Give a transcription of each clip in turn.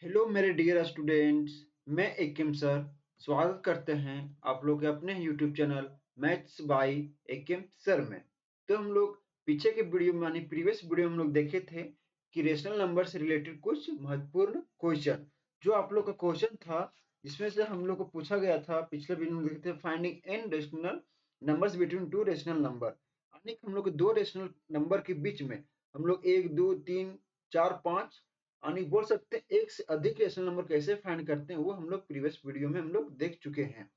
Hello मेरे dear students. मैं एकिम sir स्वागत करते हैं आप लोग के अपने YouTube channel maths by Akim sir में। तो हम लोग पीछे के वीडियो में यानी प्रीवियस वीडियो में हम लोग देखे थे कि रेशनल नंबर से रिलेटेड कुछ महत्वपूर्ण क्वेश्चन जो आप लोग का क्वेश्चन था, जिसमें से हम लोग को पूछा गया था। पिछले वीडियो में देखे थे finding N rational numbers between two rational number, यानी हम लोग दो रेशनल नंबर के बीच में हम लोग एक दो तीन चार पाँच यानी बोल सकते हैं एक से अधिक रेशनल नंबर कैसे फाइंड करते हैं, वो हम लोग प्रीवियस वीडियो में हम लोग देख चुके हैं।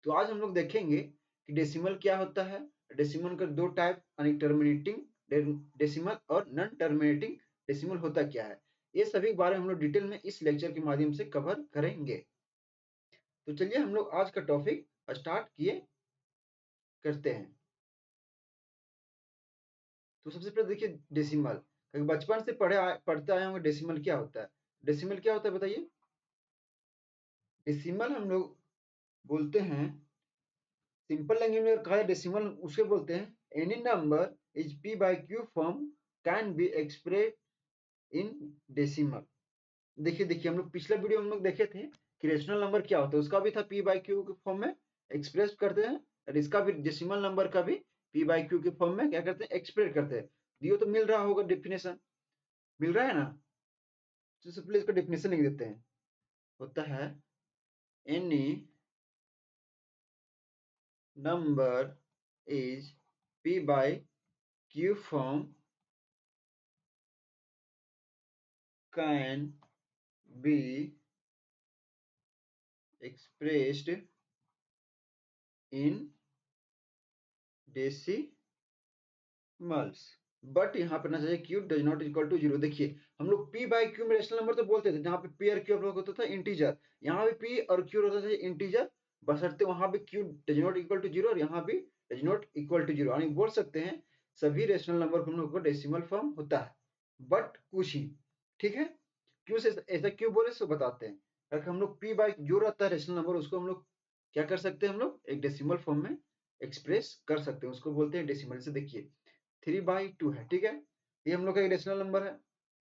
तो आज हम लोग देखेंगे कि डेसिमल क्या होता है, डेसिमल का दो टाइप यानी टर्मिनेटिंग डेसिमल और नॉन टर्मिनेटिंग डेसिमल होता क्या है। ये सभी बारे हम लोग डिटेल में इस लेक्चर के माध्यम से कवर करेंगे। तो चलिए हम लोग आज का टॉपिक स्टार्ट किए करते हैं। तो सबसे पहले देखिए डेसिमल, बचपन से पढ़ते आए होंगे डेसिमल क्या होता है। डेसिमल क्या होता है बताइए। डेसिमल हम लोग बोलते हैं, सिंपल लैंग्वेज में कहा जाए डेसिमल उसे बोलते हैं any number is p by q form can be express in decimal. देखिए देखिए हम लोग पिछले वीडियो में हम लोग देखे थे कि रेशनल नंबर क्या होता है, उसका भी था पी बाय क्यू के फॉर्म में एक्सप्रेस करते हैं, और इसका भी डेसिमल नंबर का भी पी बाय क्यू के फॉर्म में क्या करते हैं, एक्सप्रेस करते हैं। दियो तो मिल रहा होगा डेफिनेशन, मिल रहा है ना। तो सबसे पहले इसका डेफिनेशन लिख देते हैं। होता है any number is p by q form can be expressed in decimals, but यहाँ पे ना चाहिए q does not equal to zero. देखिए हम लोग p बाई क्यू में रेशनल नंबर तो बोलते थे, जहाँ पे p और q हम लोग होता था इंटीजर, यहाँ भी p और q होता था इंटीजर, बशर्ते वहां भी q does not equal to zero और यहाँ भी does not equal to zero. यानी बोल सकते हैं सभी रेशनल नंबर को हम लोग को डेसिमल फॉर्म होता है, बट कुछ ही। ठीक है, क्यों से ऐसा क्यों बोले सो बताते हैं। अगर हम लोग p बाई जो रहता है रेशनल नंबर, उसको हम लोग क्या कर सकते हैं, हम लोग एक डेसिमल फॉर्म में एक्सप्रेस कर सकते हैं, उसको बोलते हैं डेसिमल। से देखिए 3/2 है, ठीक है, ये हम लोग का एक रेशनल नंबर है।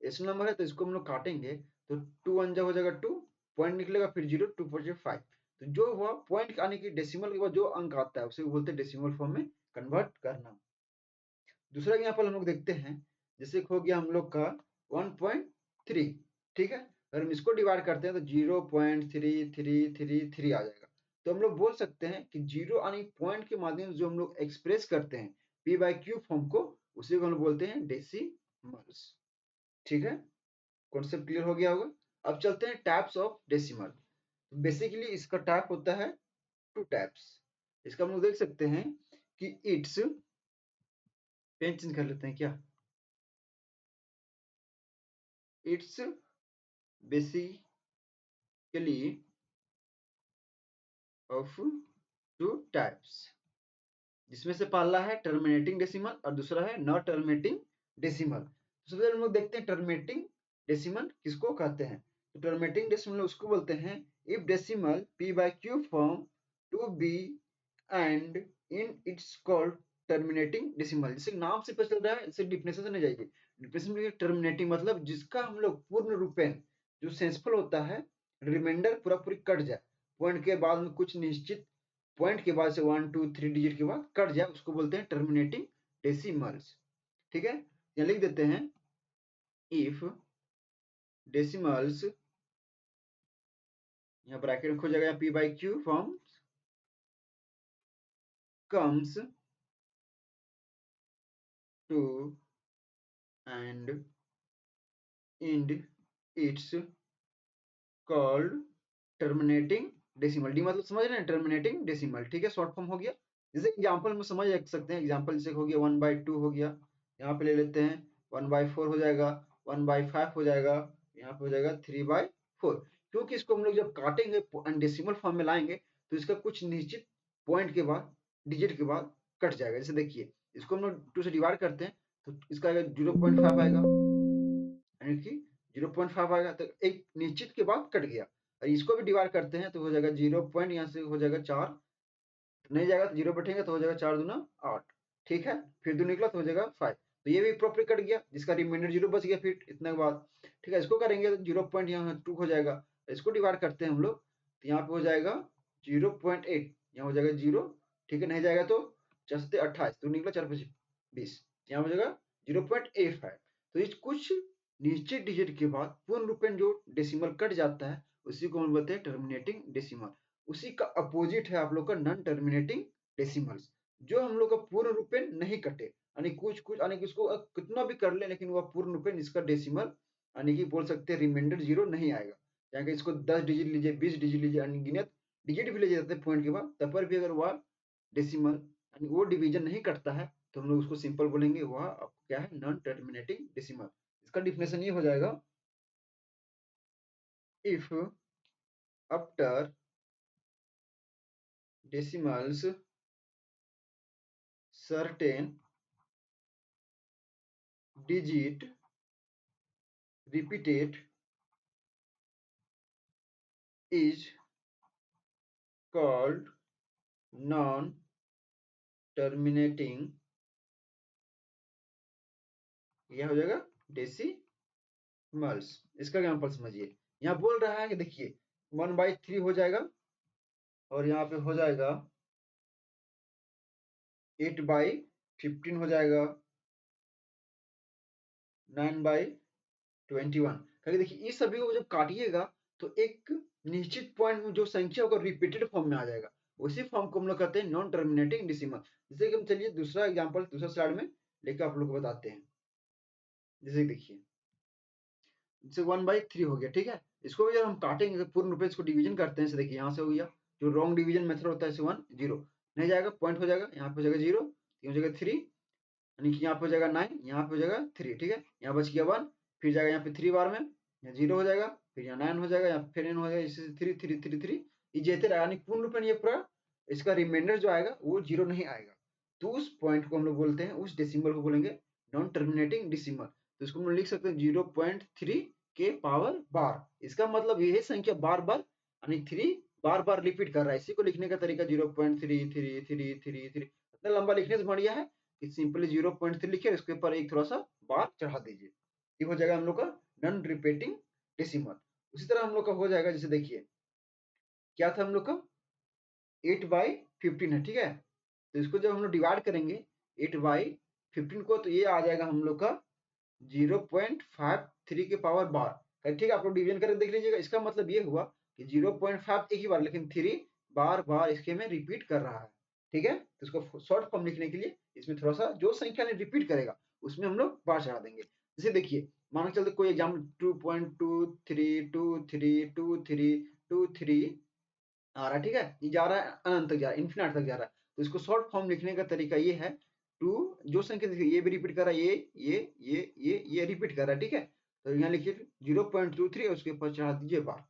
रेशनल नंबर है तो इसको हम लोग काटेंगे तो 2 1 जा हो जाएगा 2, पॉइंट निकलेगा फिर 0, 2 4 जा 5। तो जो हुआ पॉइंट आने की डेसिमल के बाद जो अंक आता है उसे बोलते हैं डेसिमल फॉर्म में कन्वर्ट करना। दूसरा एग्जांपल हम लोग देखते हैं, जैसे हो गया हम लोग का 1.3, ठीक है, अगर हम इसको डिवाइड करते हैं तो 0.3333 आ जाएगा। तो हम लोग बोल सकते हैं कि जीरो यानी पॉइंट के माध्यम से जो हम लोग एक्सप्रेस करते हैं p बाई क्यू फॉर्म को, उसी को हम लोग बोलते हैं डेसिमल्स। ठीक है, कॉन्सेप्ट क्लियर हो गया होगा। अब चलते हैं टाइप्स ऑफ डेसिमल। बेसिकली इसका टाइप होता है टू टाइप्स। इसका हम लोग देख सकते हैं कि इट्स, पेन चेंज कर लेते हैं क्या, it's basically of two types, जिसमें से पहला है टर्मिनेटिंग डेसिमल और दूसरा है नॉन टर्मिनेटिंग डेसिमल। तो सबसे पहले हम लोग देखते हैं टर्मिनेटिंग डेसिमल किसको कहते हैं। तो टर्मिनेटिंग डेसिमल उसको बोलते हैं if decimal p by q form to be end in it's called terminating decimal. जैसे नाम से पता चल रहा है, इसे डिफिनेशन से नहीं जाइए। डिफिनेशन में टर्मिनेटिंग मतलब जिसका हम लोग पूर्ण रूपेण जो सेंसफुल होता है, रिमाइंडर पूरा पूरी कट जाए, पॉइंट के बाद में कुछ निश्चित पॉइंट के बाद से 1 2 3 डिजिट के बाद कट जाए, उसको बोलते हैं टर्मिनेटिंग डेसिमल्स। ठीक है, यहाँ लिख देते हैं इफ डेसिमल्स, यहाँ ब्रैकेट में खो जाएगा p by q form comes to end and it's called terminating decimal. डी मतलब समझ रहे हैं, टर्मिनेटिंग डेसिमल। ठीक है, शॉर्ट फॉर्म हो गया। जैसे एग्जांपल में समझ सकते हैं, एग्जांपल जैसे हो गया 1/2 हो गया, यहाँ पे ले लेते हैं 1/4 हो जाएगा, 1/5 हो जाएगा, यहाँ पे हो जाएगा 3/4। क्योंकि इसको हम लोग जब काटेंगे डेसिमल फॉर्म में लाएंगे तो इसका कुछ निश्चित पॉइंट के बाद डिजिट के बाद कट जाएगा। जैसे देखिए इसको हम लोग 2 से डिवाइड करते हैं तो इसका 0.5 आएगा, यानी कि 0.5 आएगा, तो एक निश्चित के बाद कट गया। और इसको भी डिवाइड करते हैं तो हो जाएगा 0 पॉइंट, यहाँ से हो जाएगा 4, नहीं जाएगा तो 0 बैठेगा तो हो जाएगा 4 दूना 8। ठीक है, फिर 2 निकला तो हो जाएगा 5। तो ये भी प्रॉपर कट गया, जिसका रिमाइंडर 0 बच गया फिर इतने के बाद। ठीक है, इसको करेंगे तो 0. यहाँ 2 हो जाएगा, इसको डिवाइड करते हैं हम लोग, तो यहाँ पे हो जाएगा 0.8, यहाँ हो जाएगा 0। ठीक है, नहीं जाएगा तो 4 28, तो निकला 4×20, यहाँ हो जाएगा 0.85। तो इस कुछ निश्चित डिजिट के बाद पूर्ण रूपेण जो डेसिमल कट जाता है उसी को हम बोलते हैं टर्मिनेटिंग डेसिमल। उसी का अपोजिट है आप लोग का नॉन टर्मिनेटिंग डेसिमल्स, जो हम लोग का पूर्ण रूपेण नहीं कटे, यानी कुछ कुछ यानी कि उसको कितना भी कर ले लेकिन वह पूर्ण रूपेण इसका डेसिमल यानी कि बोल सकते हैं रिमाइंडर 0 नहीं आएगा। यानी कि इसको 10 डिजिट लीजिए, 20 डिजिट लीजिए, अनगिनत डिजिट भी ले जाते हैं पॉइंट के बाद, तब पर भी अगर वह डेसिमल यानी वो डिवीजन नहीं करता है तो हम लोग उसको सिंपल बोलेंगे वह क्या है, नॉन टर्मिनेटिंग डेसिमल। इसका डिफिनेशन ये हो जाएगा, if after decimals certain digit repeated is called non terminating, यह हो जाएगा डेसिमल्स। इसका एग्जांपल समझिए, यहाँ बोल रहा है कि देखिए 1/3 हो जाएगा और यहाँ पे हो जाएगा 8/15 हो जाएगा, 9/21। कहिए देखिए इस सभी को जब काटिएगा तो एक निश्चित पॉइंट में जो संख्या होगा रिपीटेड फॉर्म में आ जाएगा, उसी फॉर्म को हम लोग कहते हैं नॉन टर्मिनेटिंग डेसिमल। जैसे कि हम चलिए दूसरा एग्जांपल दूसरा स्लाइड में लेकर आप लोग को बताते हैं। जैसे देखिए जैसे 1/3 हो गया, ठीक है, इसको भी जब हम काटेंगे तो पूर्ण रूप से इसको डिवीजन करते हैं। देखिए यहाँ से हो गया, जो रॉन्ग डिवीजन मेथड होता है 1 0 नहीं जाएगा, पॉइंट हो जाएगा, यहाँ पे हो जाएगा 0, हो जाएगा 3, यानी कि यहाँ पे हो जाएगा 9, यहाँ पे हो जाएगा 3। ठीक है, यहाँ बच गया 1, फिर जाएगा यहाँ पे 3 बार में, यहाँ 0 हो जाएगा, फिर यहाँ 9 हो जाएगा, यहाँ फिर 9 हो जाएगा, इसी से 3 3 3 3 ये जेते रहेगा, यानी पूर्ण रूप में ये पूरा इसका रिमाइंडर जो आएगा वो 0 नहीं आएगा। तो उस पॉइंट को हम लोग बोलते हैं, उस डेसिमल को बोलेंगे नॉन टर्मिनेटिंग डेसिमल। तो इसको हम लोग लिख सकते हैं 0.3 के पावर बार। इसका मतलब यही संख्या बार बार यानी 3 बार बार रिपीट कर रहा है। इसी को लिखने का तरीका 0.333333 इतना लंबा लिखने से बढ़िया है कि सिंपली 0.3 लिखे, इसके ऊपर एक थोड़ा सा बार चढ़ा दीजिए, ये हो जाएगा हम लोग का नॉन रिपीटिंग डेसिमल। उसी तरह हम लोग का हो जाएगा, जैसे देखिए क्या था हम लोग का 8/15 है, ठीक है, तो इसको जब हम लोग डिवाइड करेंगे 8/15 को, तो ये आ जाएगा हम लोग का 0.53 के पावर बार। ठीक है, आप लोग डिवीजन करके देख लीजिएगा। इसका मतलब ये हुआ कि 0.5 एक ही बार, लेकिन 3 बार बार इसके में रिपीट कर रहा है। ठीक है, तो इसको शॉर्ट फॉर्म लिखने के लिए इसमें थोड़ा सा जो संख्या ने रिपीट करेगा उसमें हम लोग बार चढ़ा देंगे। जैसे देखिए मान के चलते कोई एग्जाम 2.23232323 आ रहा है, ठीक है, ये जा रहा है अनंत तक जा रहा है, इन्फिनिट तक जा रहा है। तो इसको शॉर्ट फॉर्म लिखने का तरीका ये है, टू जो संख्या देखिए ये भी रिपीट कर रहा है, ये रिपीट कर रहा है, ठीक है, तो यहाँ लिखिए 0.23 और उसके ऊपर चढ़ा दीजिए बार।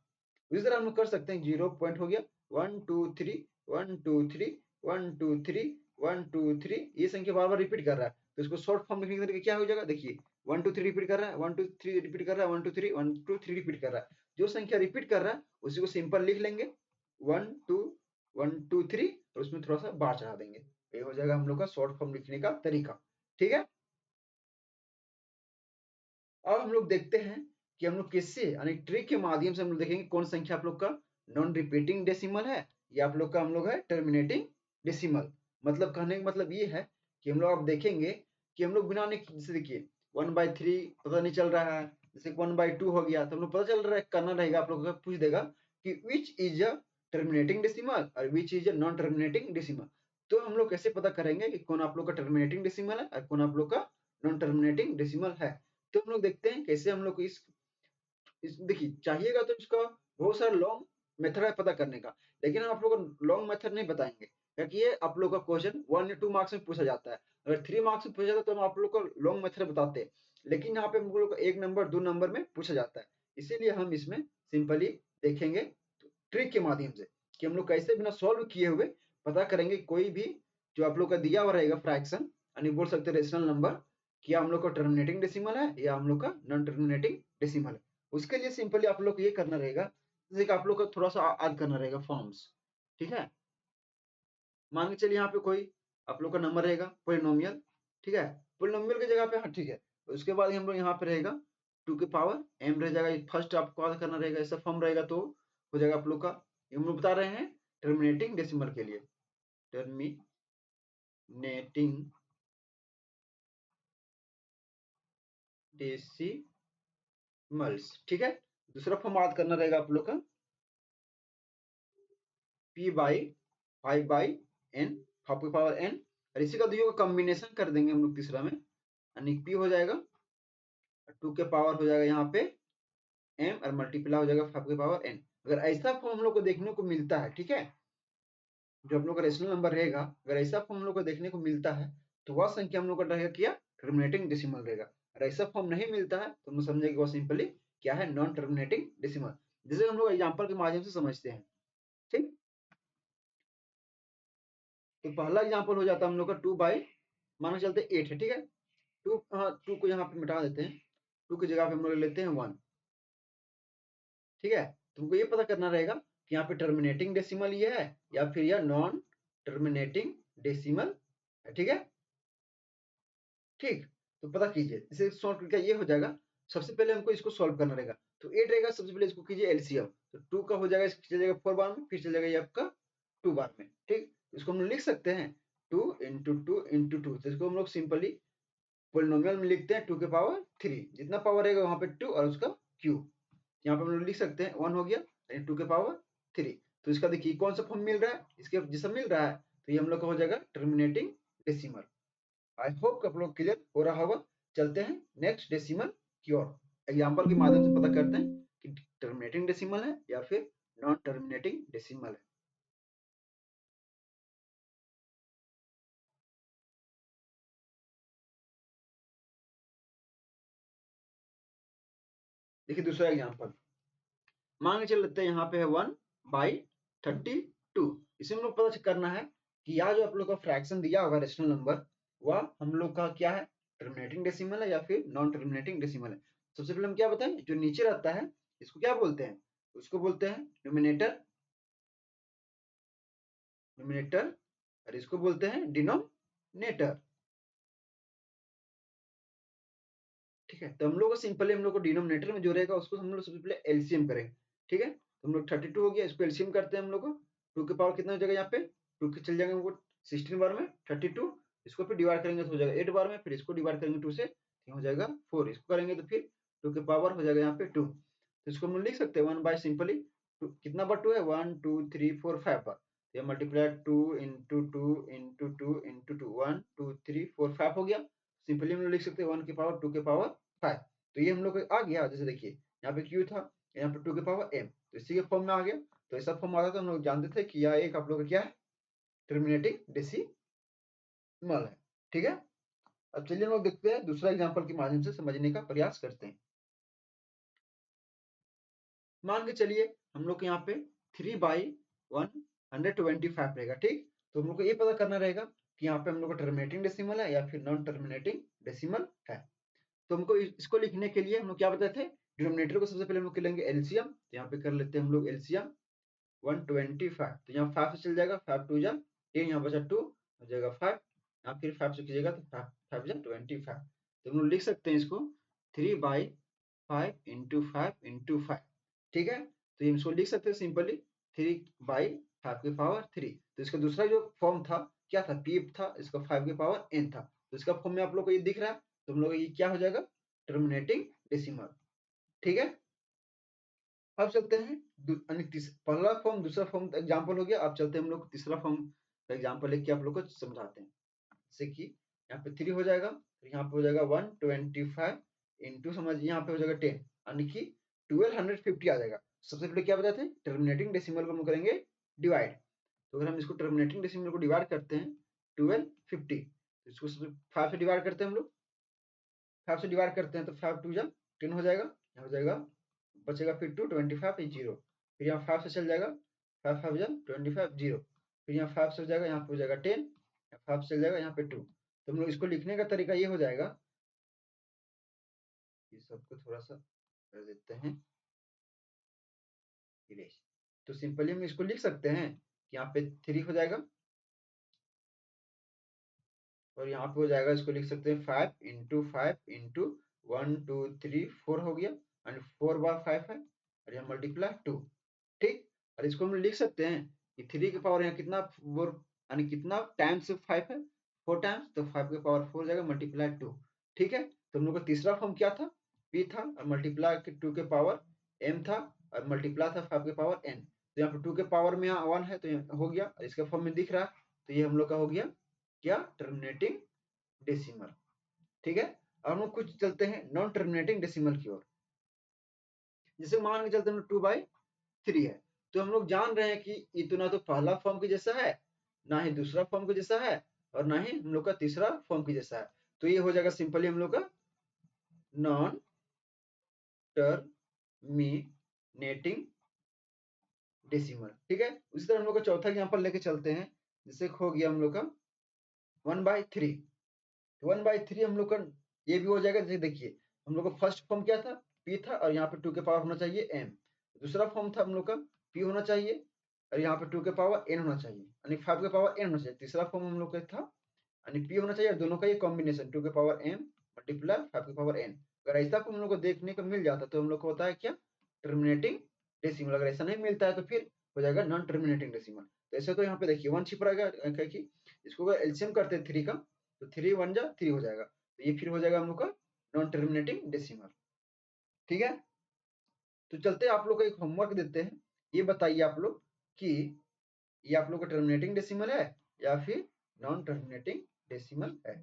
इस तरह हम लोग कर सकते हैं, 0 पॉइंट हो गया 1 2 3 1 2 3 1 2 3 1 2 3, ये संख्या बार बार रिपीट कर रहा है, तो इसको शॉर्ट फॉर्म लिखने का तरीका क्या हो जाएगा, देखिए 1 2 3 रिपीट कर रहा है, 1 2 3 रिपीट कर रहा है, 1 2 3 1 2 3 रिपीट कर रहा है। जो संख्या रिपीट कर रहा है उसी को सिंपल लिख लेंगे 1 2 1 2 3 और उसमें थोड़ा सा बार चढ़ा देंगे। ये हो जाएगा हम लोग का शॉर्ट फॉर्म लिखने का तरीका। ठीक है, अब हम लोग देखते हैं कि हम लोग किससे यानी ट्रिक के माध्यम से हम लोग देखेंगे कौन संख्या आप लोग का नॉन रिपीटिंग डेसिमल है या आप लोग का हम लोग है टर्मिनेटिंग डेसिमल। मतलब कहने का मतलब ये है कि हम लोग अब देखेंगे कि हम लोग बिना जैसे देखिए 1/3 पता नहीं चल रहा है, जैसे 1/2 हो गया तो हम लोग पता चल रहा है, करना रहेगा आप लोग का पूछ देगा कि which is a terminating decimal और which is a non terminating decimal. तो हम लोग कैसे पता करेंगे कि कौन आप लोग का टर्मिनेटिंग डेसिमल है और कौन आप लोग का नॉन टर्मिनेटिंग डेसिमल है। तो हम लोग देखते हैं कैसे हम लोग को इस देखिए चाहिएगा तो इसका बहुत सारा लॉन्ग मेथड है पता करने का, लेकिन हम आप लोग को लॉन्ग मेथड नहीं बताएंगे क्योंकि ये आप लोग का क्वेश्चन 1 या 2 मार्क्स में पूछा जाता है। अगर 3 मार्क्स में पूछा जाता है तो हम आप लोग को लॉन्ग मेथड बताते हैं, लेकिन यहाँ पे हम लोग को 1 नंबर 2 नंबर में पूछा जाता है, इसीलिए हम इसमें सिंपली देखेंगे ट्रिक के माध्यम से कि हम लोग कैसे बिना सॉल्व किए हुए पता करेंगे कोई भी जो आप लोग का दिया हुआ रहेगा फ्रैक्शन यानी बोल सकते हैं रेशनल नंबर, क्या हम लोग का टर्मिनेटिंग डेसिमल है या हम लोग का नॉन टर्मिनेटिंग डेसिमल है। उसके लिए सिंपली आप लोग को ये करना रहेगा, जैसे कि आप लोग का थोड़ा सा याद करना रहेगा फॉर्म्स। ठीक है, मान के चलिए यहाँ पे कोई आप लोग का नंबर रहेगा पोलिनोमियल, ठीक है, पोलिनोमियल की जगह पे, हाँ ठीक है। उसके बाद हम लोग यहाँ पे रहेगा 2 के पावर m रह जाएगा। फर्स्ट आपको क्या करना रहेगा, ऐसा फॉर्म रहेगा तो हो जाएगा आप लोग का, हम लोग बता रहे हैं टर्मिनेटिंग डेसिमल के लिए, टर्मिनेटिंग डेसिमल्स, ठीक है। दूसरा फॉर्म याद करना रहेगा आप लोग का p बाई 5 बाई n, 5 की पावर n, और इसी का दोनों का कॉम्बिनेशन कर देंगे हम लोग तीसरा में, यानी p हो जाएगा 2 के पावर हो जाएगा यहाँ पे m और मल्टीप्लाई हो जाएगा 5 की पावर n। अगर ऐसा फॉर्म हम लोग को देखने को मिलता है, ठीक है, जो हम लोग का रेशनल नंबर रहेगा, अगर ऐसा फॉर्म हम लोग को देखने को मिलता है तो वह संख्या हम लोग का रहेगा क्या, टर्मिनेटिंग डेसिमल रहेगा। अगर ऐसा फॉर्म नहीं मिलता है तो हम समझेंगे वो सिंपली क्या है, नॉन टर्मिनेटिंग डेसिमल, जिसे हम लोग एग्जांपल के माध्यम से समझते हैं। ठीक, तो पहला एग्जांपल हो जाता है हम लोग का 2 बाई, मानो चलते 8 है, ठीक है। 2, हाँ 2 को यहाँ पे मिटा देते हैं, 2 की जगह पे हम लोग लेते हैं 1, ठीक है। तुमको ये पता करना रहेगा कि यहाँ पे टर्मिनेटिंग डेसिमल ये है या फिर यह नॉन टर्मिनेटिंग डेसिमल है, ठीक है। ठीक, तो पता कीजिए, इसे सॉल्व करके ये हो जाएगा। सबसे पहले हमको इसको सॉल्व करना रहेगा, तो 8 रहेगा, सबसे पहले इसको कीजिए एलसीएम, तो 2 का हो जाएगा, इसको चल जाएगा 4 बार में, फिर चल जाएगा ये आपका 2 बार में, ठीक। इसको हम लोग लिख सकते हैं 2 इंटू 2 इंटू 2, तो इसको हम लोग सिंपली पोलिनोमियल में लिखते हैं 2 के पावर 3, जितना पावर रहेगा वहां पे 2 और उसका क्यूब, यहाँ पे हम लोग लिख सकते हैं 1 हो गया, यानी 2 के पावर 3। तो इसका देखिए कौन सा फॉर्म मिल रहा है, इसके जैसा मिल रहा है, तो ये हम लोग का हो जाएगा टर्मिनेटिंग डेसिमल। आई होप आप लोग क्लियर हो रहा होगा। चलते हैं नेक्स्ट डेसिमल की ओर, एग्जांपल के माध्यम से पता करते हैं कि टर्मिनेटिंग डेसिमल है या फिर नॉन टर्मिनेटिंग डेसिमल है। देखिए दूसरा एग्जांपल, मान के चल लेते हैं यहाँ पे है 1/32। इसे हम लोग पता करना है कि यहाँ जो आप लोग का फ्रैक्शन दिया होगा रेशनल नंबर, वह हम लोग का क्या है, टर्मिनेटिंग डेसिमल है या फिर नॉन टर्मिनेटिंग डेसिमल है। सबसे पहले हम क्या बताएं, जो नीचे रहता है इसको क्या बोलते हैं, उसको बोलते हैं न्यूमिनेटर, न्यूमिनेटर, और इसको बोलते हैं डिनोमिनेटर, ठीक है। तो हम लोग को सिंपली हम लोग को डिनोमिनेटर में जो रहेगा उसको हम लोग सबसे पहले एलसीएम करेंगे, ठीक है। तो हम लोग 32 हो गया, इसको एलसीएम करते हैं हम लोग को, 2 के पावर कितना हो जाएगा, यहाँ पे 2 के चल जाएंगे हमको 16 बार में 32, इसको फिर डिवाइड करेंगे तो हो जाएगा 8 बार में, फिर इसको डिवाइड करेंगे 2 से तो हो जाएगा 4, इसको करेंगे तो फिर 2 के पावर हो जाएगा यहाँ पे 2, तो इसको हम लोग लिख सकते हैं 1 बाय सिंपली कितना बार 2 है, 1 2 3 4 5 बार, तो ये मल्टीप्लाई 2 इंटू 2 इंटू 2 इंटू 2, 1 2 3 4 5 हो गया। सिंपली हम लोग लिख सकते हैं 1 की पावर 2 के पावर 5, तो ये हम लोग आ गया। जैसे देखिए यहाँ पे क्यू था, यहाँ पे 2 के पावर m, तो इसी के फॉर्म में आ गया। तो ऐसा फॉर्म आता था, हम लोग जानते थे कि यह एक आप लोग का क्या है, टर्मिनेटिंग डेसिमल है, ठीक है। अब चलिए हम लोग देखते हैं दूसरा एग्जांपल के माध्यम से समझने का प्रयास करते हैं। मान के चलिए हम लोग के यहाँ पे 3/125 रहेगा, ठीक। तो हम लोग को ये पता करना रहेगा कि यहाँ पे हम लोग का टर्मिनेटिंग डेसिमल है या फिर नॉन टर्मिनेटिंग डेसिमल है। तो हमको इसको लिखने के लिए हम लोग क्या बताए थे, डिनोमिनेटर को सबसे पहले हम लोग लेंगे एलसीएम, तो यहाँ पे कर लेते हैं हम लोग एलसीएम 125, तो यहाँ 5 से चल जाएगा, 5 2 जा 10, यहाँ बचा 2 हो जाएगा 5, यहाँ फिर 5 से कीजिएगा तो 5 5 जा 25, तो हम लोग लिख सकते हैं इसको 3/5 इंटू 5 इंटू 5, ठीक है। तो ये इसको लिख सकते हैं सिंपली 3/5 की पावर 3। तो इसका दूसरा जो फॉर्म था क्या था, पी था, इसका 5 की पावर n था, तो इसका फॉर्म में आप लोग को ये दिख रहा है, तो हम लोग ये क्या हो जाएगा, टर्मिनेटिंग डेसिमल, ठीक है। अब चलते हैं पहला फॉर्म दूसरा फॉर्म एग्जांपल हो गया, अब चलते हैं हम लोग तीसरा फॉर्म का एग्जांपल लेके आप लोग को समझाते हैं। जैसे कि यहाँ पे 3 हो जाएगा, तो यहाँ पे हो जाएगा 125 इंटू समझिए यहाँ पे हो जाएगा 10, यानी कि 1250 आ जाएगा। सबसे पहले क्या बताते हैं, टर्मिनेटिंग डेसिमल को हम करेंगे डिवाइड, तो अगर हम इसको टर्मिनेटिंग डेसिमल को डिवाइड करते हैं 1250, तो इसको 5 से डिवाइड करते हैं हम लोग, 5 से डिवाइड करते हैं तो 5 2 जा 10 हो जाएगा, यहाँ हो जाएगा बचेगा फिर 2 25 जीरो, फिर यहाँ 5 से चल जाएगा, 5 5 जा 25 जीरो, फिर यहाँ 5 से हो जाएगा, यहाँ पे हो जाएगा 10, 5 से चल जाएगा यहाँ पे 2, तो हम लोग इसको लिखने का तरीका ये हो जाएगा, ये सबको थोड़ा सा कर देते हैं इरेज, तो सिंपली हम इसको लिख सकते हैं कि यहाँ पे 3 हो जाएगा और यहाँ पे हो जाएगा, इसको लिख सकते हैं 5 × 5 × 1 2 3 4 हो गया, एंड 4 बार 5 है, और यहाँ मल्टीप्लाई 2। ठीक, और इसको हम लिख सकते हैं कि 3 की पावर यहाँ कितना, 4, यानी कितना टाइम्स 5 है, 4 टाइम्स, तो 5 की पावर 4 हो जाएगा मल्टीप्लाई 2। ठीक है, तो हम लोग का तीसरा फॉर्म क्या था, p था, और मल्टीप्लाई 2 के पावर m था, और मल्टीप्लाई था 5 के पावर n। तो यहाँ पे 2 के पावर में यहाँ 1 है, तो यहाँ हो गया, और इसके फॉर्म में दिख रहा है, तो ये हम लोग का हो गया क्या, टर्मिनेटिंग डेसिमल। ठीक है, अब हम लोग कुछ चलते हैं नॉन टर्मिनेटिंग डेसिमल की ओर। जैसे मान के चलते हैं 2/3 है, तो हम लोग जान रहे हैं कि ये तो ना तो पहला फॉर्म के जैसा है, ना ही दूसरा फॉर्म के जैसा है, और ना ही हम लोग का तीसरा फॉर्म के जैसा है। तो ये हो जाएगा सिंपली हम लोग का नॉन टर्मिनेटिंग डेसिमल। ठीक है, उसी तरह हम लोग का चौथा एग्जांपल लेके चलते हैं। जैसे हो गया हम लोग का 1/3। 1/3 हम लोग का ये भी हो जाएगा। जैसे देखिए, हम लोग का फर्स्ट फॉर्म क्या था, p था, और यहाँ पे 2 के पावर होना चाहिए m। दूसरा फॉर्म था हम लोग का p होना चाहिए, और यहाँ पे 2 के पावर n होना चाहिए, यानी 5 के पावर n होना चाहिए। तीसरा फॉर्म हम लोग का था, यानी p होना चाहिए, और दोनों का ये कॉम्बिनेशन 2 के पावर m मल्टीप्लाई 5 के पावर n। अगर ऐसा हम लोग को देखने को मिल जाता तो हम लोग को होता है क्या, टर्मिनेटिंग डेसिमल। अगर ऐसा नहीं मिलता है तो फिर हो जाएगा नॉन टर्मिनेटिंग डेसिमल। तो ऐसे तो यहाँ पे देखिए 1 छिप रहेगा, क्योंकि इसको एलसीएम करते हैं 3 का, तो 3 1 जा 3 हो जाएगा, तो ये फिर हो जाएगा हम लोग का नॉन टर्मिनेटिंग डेसिमल। ठीक है, तो चलते आप लोग को एक होमवर्क देते हैं। ये बताइए आप लोग कि ये आप लोग का टर्मिनेटिंग डेसिमल है या फिर नॉन टर्मिनेटिंग डेसिमल है।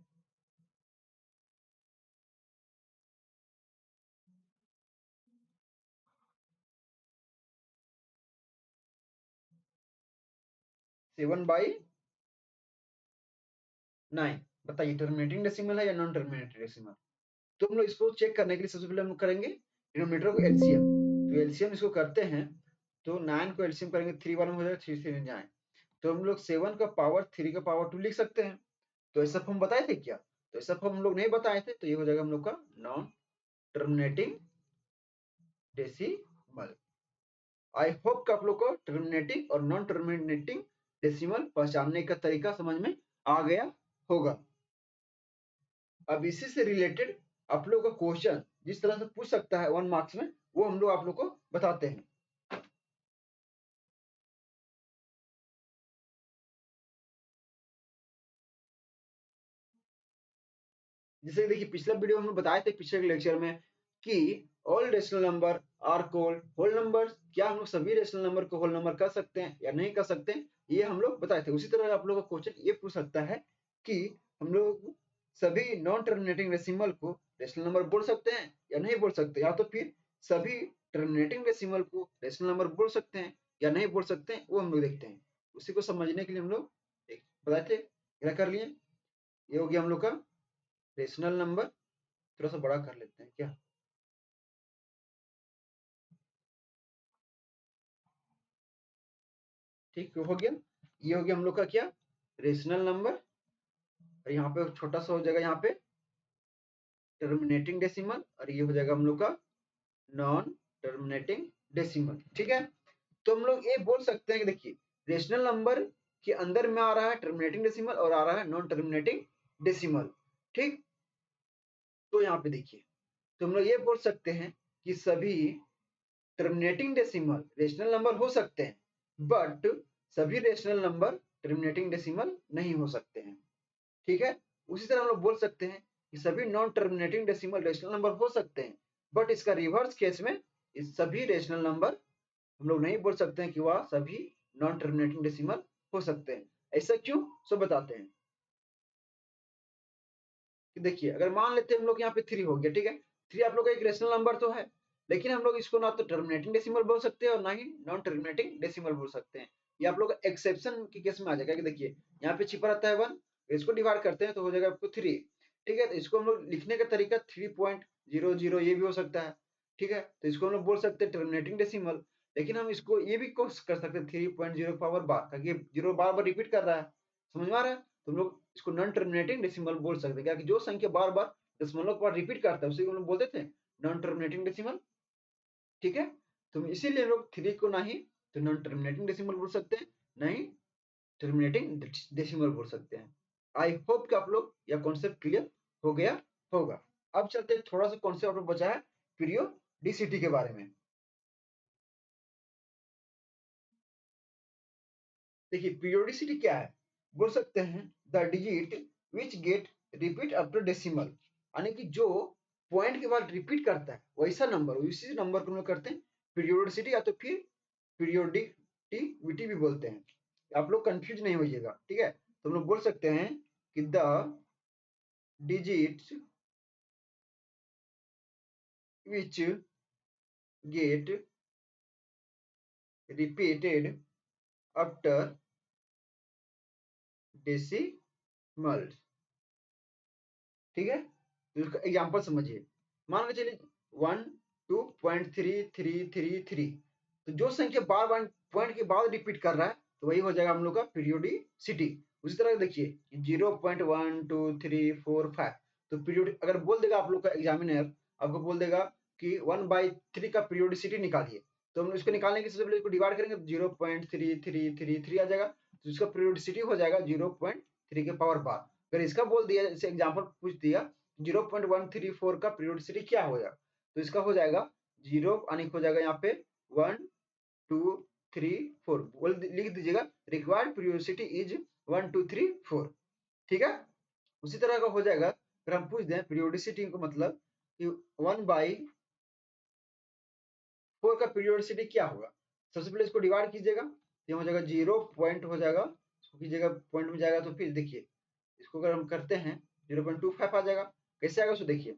7/9 बताइए, टर्मिनेटिंग डेसिमल है या नॉन टर्मिनेटिंग डेसिमल। तो हम लोग इसको चेक करने के लिए सबसे पहले हम लोग करेंगे डिनोमिनेटर को एलसीएम। तो एलसीएम इसको करते हैं, तो 9 को एलसीएम करेंगे 3 बार में हो जाएगा, 3 3 जाए, तो हम लोग 7 का पावर 3 का पावर 2 लिख सकते हैं। तो ऐसा फॉर्म बताए थे क्या, तो ऐसा फॉर्म हम लोग नहीं बताए थे, तो ये हो जाएगा हम लोग का non terminating decimal. I hope कि आप लोग को टर्मिनेटिंग और नॉन टर्मिनेटिंग डेसिमल पहचानने का तरीका समझ में आ गया होगा। अब इसी से रिलेटेड आप लोग का क्वेश्चन जिस तरह से पूछ सकता है 1 मार्क्स में, वो हम लोग आप लोग को बताते हैं। जैसे देखिए, पिछला वीडियो में बताए थे पिछले लेक्चर में कि all rational number are called whole number. क्या हम लोग सभी रेशनल नंबर को होल नंबर कर सकते हैं या नहीं कर सकते हैं, ये हम लोग बताए थे। उसी तरह आप लोग का क्वेश्चन ये पूछ सकता है कि हम लोग सभी नॉन टर्मिनेटिंग डेसिमल को रेशनल नंबर बोल सकते हैं या नहीं बोल सकते, या तो फिर सभी टर्मिनेटिंग डेसिमल को रेशनल नंबर बोल सकते हैं या नहीं बोल सकते हैं, वो हम लोग देखते हैं। उसी को समझने के लिए हम लोग बताए थे, क्या कर लिए। ये हो गया हम लोग का रेशनल नंबर। थोड़ा सा बड़ा कर लेते हैं क्या, ठीक हो गया। ये हो गया हम लोग का क्या, रेशनल नंबर, और यहाँ पे छोटा सा हो जाएगा यहाँ पे टर्मिनेटिंग डेसिमल, और ये हो जाएगा हम लोग का नॉन टर्मिनेटिंग डेसिमल। ठीक है, तो हम लोग ये बोल सकते हैं कि देखिए, रेशनल नंबर के अंदर में आ रहा है टर्मिनेटिंग डेसिमल और आ रहा है नॉन टर्मिनेटिंग डेसिमल। ठीक, तो यहाँ पे देखिए, तो हम लोग ये बोल सकते हैं कि सभी टर्मिनेटिंग डेसिमल रेशनल नंबर हो सकते हैं, बट सभी रेशनल नंबर टर्मिनेटिंग डेसिमल नहीं हो सकते हैं। ठीक है, उसी तरह हम लोग बोल सकते हैं कि सभी non terminating decimal rational number हो सकते हैं, बट इसका रिवर्स केस में इस सभी रेशनल नंबर हम लोग नहीं बोल सकते हैं कि वह सभी नॉन टर्मिनेटिंग डेसिमल हो सकते हैं। ऐसा क्यों, सो बताते हैं कि देखिए, अगर मान लेते हैं हम लोग यहाँ पे 3 हो गया, ठीक है, 3 आप लोग का एक रेशनल नंबर तो है, लेकिन हम लोग इसको ना तो टर्मिनेटिंग डेसिमल बोल सकते हैं और ना ही नॉन टर्मिनेटिंग डेसिमल बोल सकते हैं। ये आप लोग एक्सेप्शन के केस में आ जाएगा कि देखिए, यहाँ पे छिपा रहता है 1, इसको डिवाइड करते हैं तो हो जाएगा आपको 3। ठीक है, तो इसको हम लोग लिखने का तरीका 3.00 ये भी हो सकता है। ठीक है, तो इसको हम लोग बोल सकते हैं टर्मिनेटिंग डेसिमल, लेकिन हम इसको ये भी कोशिश कर सकते हैं 3.0 पावर बार, क्योंकि 0 बार बार रिपीट कर रहा है, समझ में आ रहा है, तो हम लोग इसको नॉन टर्मिनेटिंग डेसिमल बोल सकते हैं, क्या कि जो संख्या बार बार दशमलव के बाद रिपीट करता है उसे हम लोग बोलते थे नॉन टर्मिनेटिंग डेसिमल। ठीक है, तो इसीलिए हम लोग 3 को ना ही तो नॉन टर्मिनेटिंग डेसिमल बोल सकते हैं, ना ही टर्मिनेटिंग डेसिमल बोल सकते हैं। आई होप कि आप लोग यह कॉन्सेप्ट क्लियर हो गया होगा। अब चलते हैं, थोड़ा सा कॉन्सेप्ट आप लोग बचा है पीरियोडिसिटी के बारे में। देखिए पीरियोडिसिटी क्या है, बोल सकते हैं the digit which get repeat after decimal, यानी कि जो पॉइंट के बाद रिपीट करता है वैसा नंबर, उसी नंबर को हम लोग करते हैं पीरियोडिसिटी, या तो फिर पीरियोडिटिविटी भी बोलते हैं। आप लोग कंफ्यूज नहीं होइएगा, ठीक है। तो हम लोग बोल सकते हैं कि the digits which get repeated after decimals, ठीक है। तो इसका एग्जाम्पल समझिए, मान के चलिए 1 2.3333, तो जो संख्या बार बार पॉइंट के बाद रिपीट कर रहा है तो वही हो जाएगा हम लोग का पीरियोडिसिटी। उसी तरह देखिए 0.12345, तो पीरियोड अगर बोल देगा आप लोग का एग्जामिनर, आपको बोल देगा कि 1/3 का पीरियोडिसिटी निकालिए, तो हम इसको निकालने के सबसे पहले इसको डिवाइड करेंगे तो 0.3333 आ जाएगा, तो इसका पीरियोडिसिटी हो जाएगा 0.3 के पावर बार। अगर इसका बोल दिया, जैसे एग्जाम्पल पूछ दिया 0.134 का पीरियोडिसिटी क्या होगा, तो इसका हो जाएगा 0 यानी हो जाएगा यहाँ पे 1 2 3 4, बोल लिख दीजिएगा रिक्वायर्ड पीरियोडिसिटी इज 1 2 3 4, ठीक है। उसी तरह का हो जाएगा अगर हम पूछ दें पीरियोडिसिटी को मतलब 1/4 का पीरियोडिसिटी क्या होगा, सबसे पहले इसको डिवाइड कीजिएगा, ये हो जाएगा 0 पॉइंट हो जाएगा, इसको कीजिएगा पॉइंट में जाएगा, तो फिर देखिए इसको अगर हम करते हैं 0.25 आ जाएगा। कैसे आएगा उसको देखिए,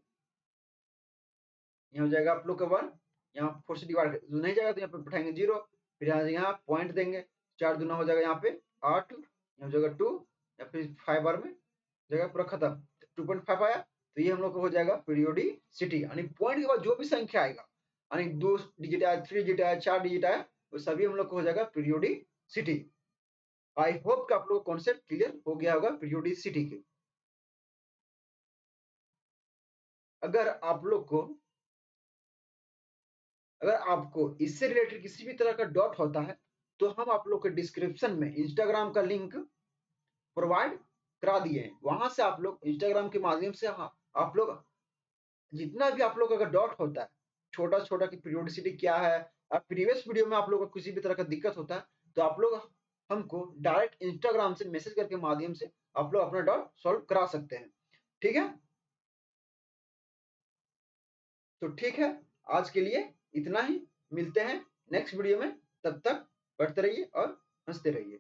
यहाँ हो जाएगा आप लोग का 1, यहाँ 4 से डिवाइड नहीं जाएगा तो यहाँ पे बैठाएंगे 0, फिर यहाँ पॉइंट देंगे, 4 दूना हो जाएगा यहाँ पे 8, यहाँ हो जाएगा 2, या फिर 5 बार में जाएगा पूरा खत्म, 2.5 आया, तो ये हम लोग को हो जाएगा पीरियोडिसिटी, यानी पॉइंट के बाद जो भी संख्या आएगा, यानी 2 डिजिट आया, 3 डिजिट आया, 4 डिजिट आया, वो सभी हम लोग को हो जाएगा पीरियोडिसिटी। आई होप कि आप लोग को कॉन्सेप्ट क्लियर हो गया होगा पीरियोडिसिटी के। अगर आप लोग को, अगर आपको इससे रिलेटेड किसी भी तरह का डाउट होता है तो हम आप लोग के डिस्क्रिप्शन में इंस्टाग्राम का लिंक प्रोवाइड करा दिए हैं, वहां से आप लोग इंस्टाग्राम के माध्यम से आप लोग जितना भी आप लोग अगर डाउट होता है, छोटा छोटा कि पीरियोडिसिटी क्या है, अब प्रीवियस वीडियो में आप लोग को किसी भी तरह का दिक्कत होता है तो आप लोग हमको डायरेक्ट इंस्टाग्राम से मैसेज करके माध्यम से आप लोग अपना डाउट सॉल्व करा सकते हैं, ठीक है। तो ठीक है, आज के लिए इतना ही, मिलते हैं नेक्स्ट वीडियो में, तब तक पढ़ते रहिए और हंसते रहिए।